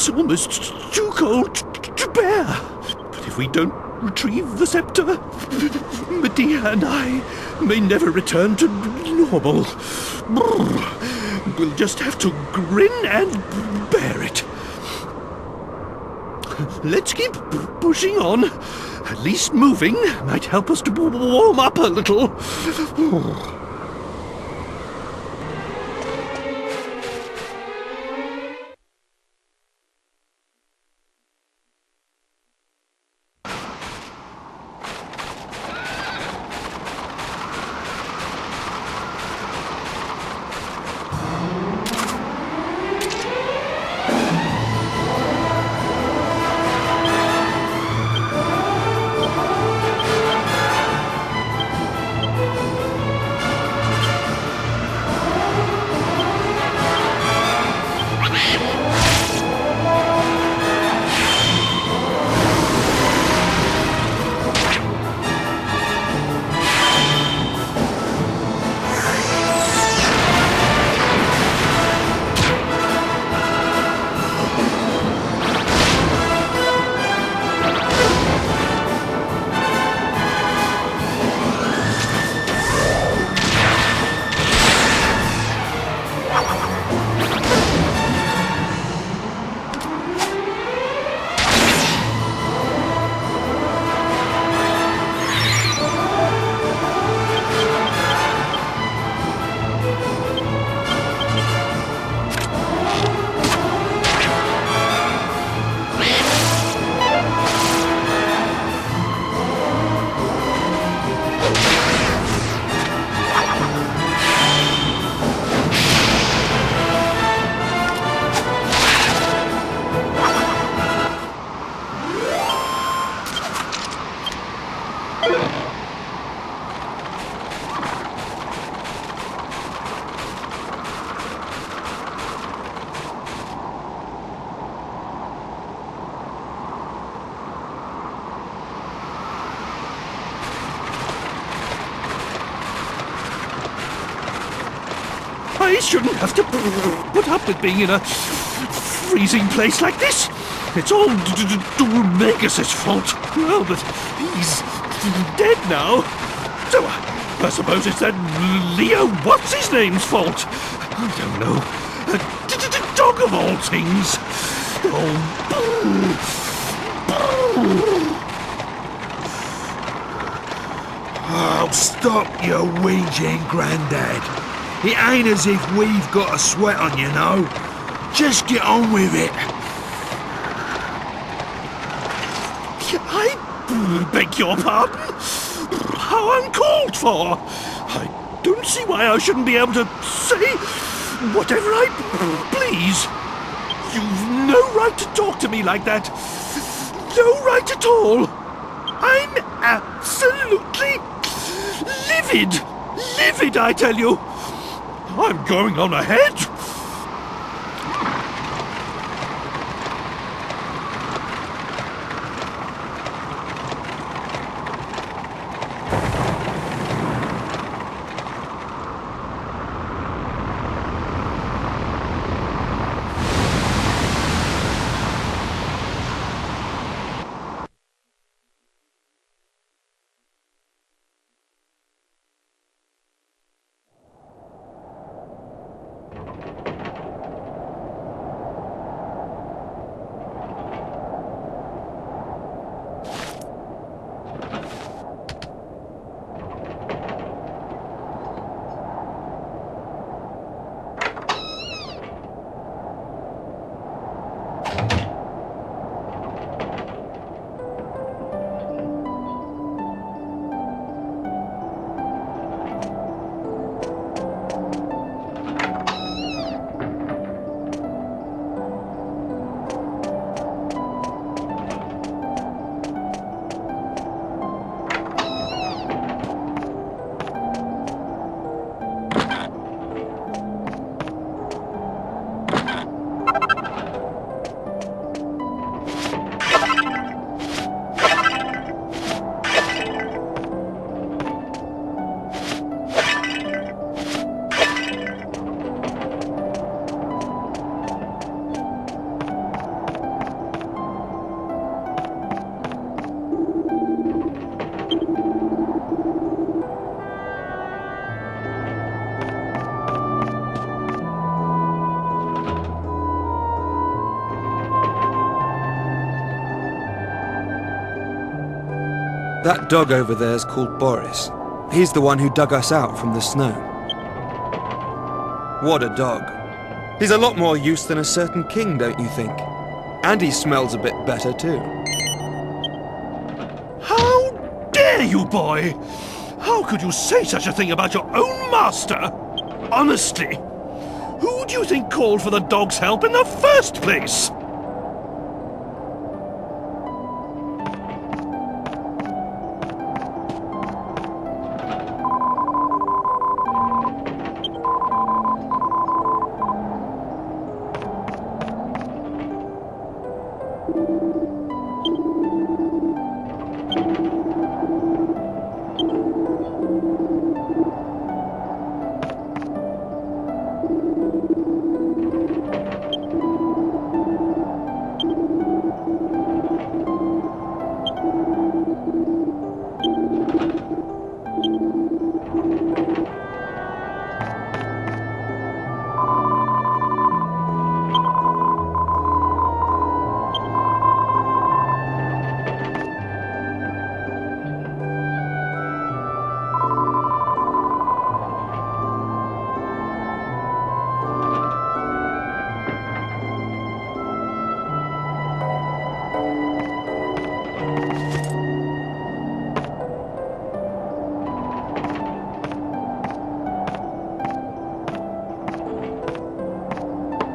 It's almost too cold to bear. But if we don't retrieve the scepter, Medea and I may never return to normal. We'll just have to grin and bear it. Let's keep pushing on. At least moving might help us to warm up a little. I shouldn't have to put up with being in a freezing place like this. It's all Megus's fault. Well, but he's dead now. So I suppose it's that Leo what's-his-name's fault. I don't know. Dog of all things. Oh, stop your whinging, Grandad. It ain't as if we've got a sweat on, you know. Just get on with it. I beg your pardon? How uncalled for! I don't see why I shouldn't be able to say whatever I please. You've no right to talk to me like that. No right at all. I'm absolutely livid. Livid, I tell you. I'm going on ahead. That dog over there's called Boris. He's the one who dug us out from the snow. What a dog. He's a lot more use than a certain king, don't you think? And he smells a bit better, too. How dare you, boy? How could you say such a thing about your own master? Honestly, who do you think called for the dog's help in the first place?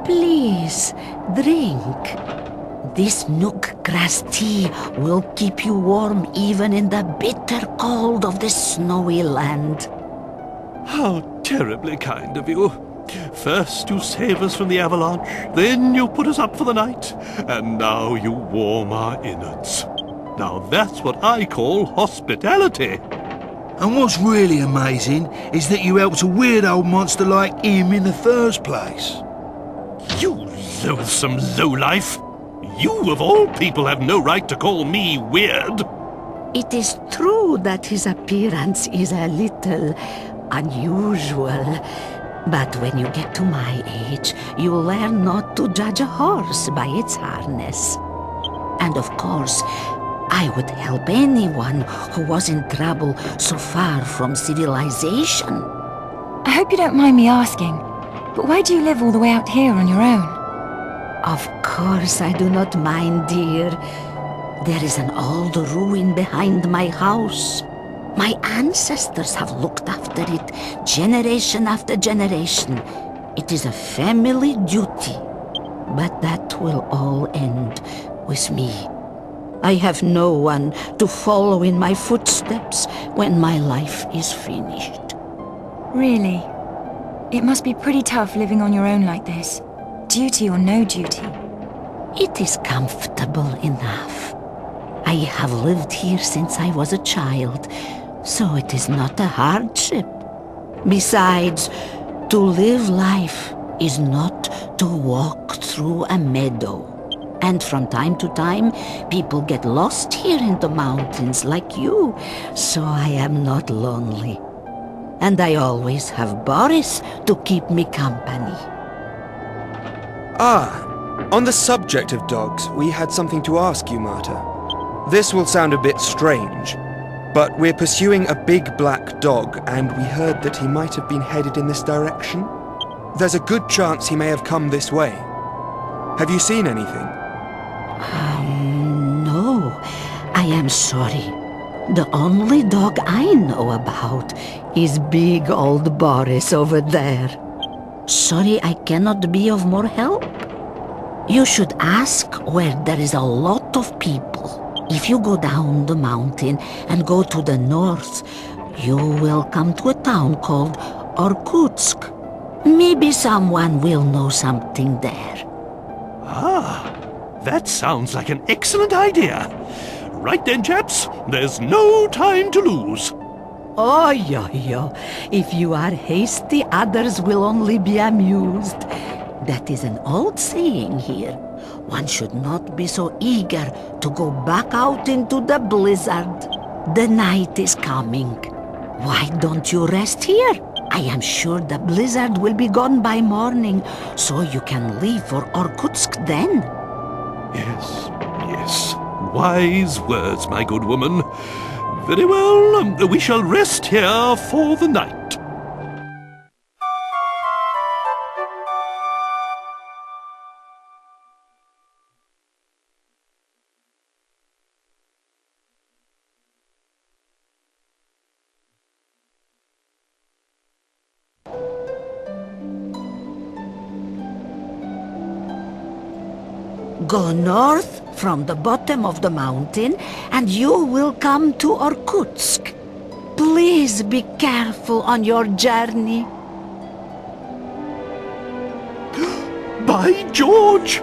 Please, drink. This nook grass tea will keep you warm even in the bitter cold of this snowy land. How terribly kind of you. First you save us from the avalanche, then you put us up for the night, and now you warm our innards. Now that's what I call hospitality. And what's really amazing is that you helped a weird old monster like him in the first place. You loathsome lowlife! You, of all people, have no right to call me weird. It is true that his appearance is a little unusual. But when you get to my age, you learn not to judge a horse by its harness. And of course, I would help anyone who was in trouble so far from civilization. I hope you don't mind me asking, but why do you live all the way out here on your own? Of course I do not mind, dear. There is an old ruin behind my house. My ancestors have looked after it generation after generation. It is a family duty. But that will all end with me. I have no one to follow in my footsteps when my life is finished. Really? It must be pretty tough living on your own like this. Duty or no duty. It is comfortable enough. I have lived here since I was a child, so it is not a hardship. Besides, to live life is not to walk through a meadow. And from time to time, people get lost here in the mountains like you, so I am not lonely. And I always have Boris to keep me company. Ah, on the subject of dogs, we had something to ask you, Marta. This will sound a bit strange, but we're pursuing a big black dog, and we heard that he might have been headed in this direction. There's a good chance he may have come this way. Have you seen anything? No, I am sorry. The only dog I know about is big old Boris over there. Sorry I cannot be of more help. You should ask where there is a lot of people. If you go down the mountain and go to the north, you will come to a town called Irkutsk. Maybe someone will know something there. Ah, that sounds like an excellent idea. Right then, chaps, there's no time to lose. Oh, yo. If you are hasty, others will only be amused. That is an old saying here. One should not be so eager to go back out into the blizzard. The night is coming. Why don't you rest here? I am sure the blizzard will be gone by morning, so you can leave for Irkutsk then. Yes. Wise words, my good woman. Very well, we shall rest here for the night. Go north from the bottom of the mountain, and you will come to Irkutsk. Please be careful on your journey. By George!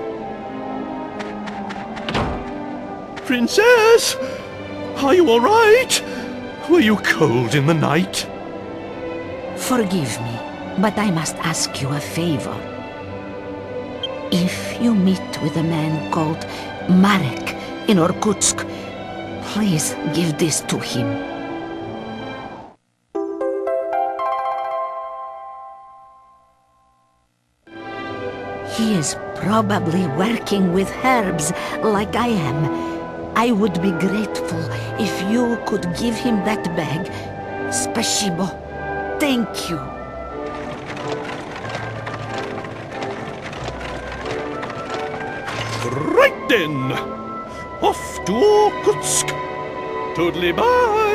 Princess! Are you all right? Were you cold in the night? Forgive me, but I must ask you a favor. If you meet with a man called Marek in Irkutsk, please give this to him. He is probably working with herbs like I am. I would be grateful if you could give him that bag. Spasibo. Thank you. Right then! Off to Irkutsk! Toodly bye!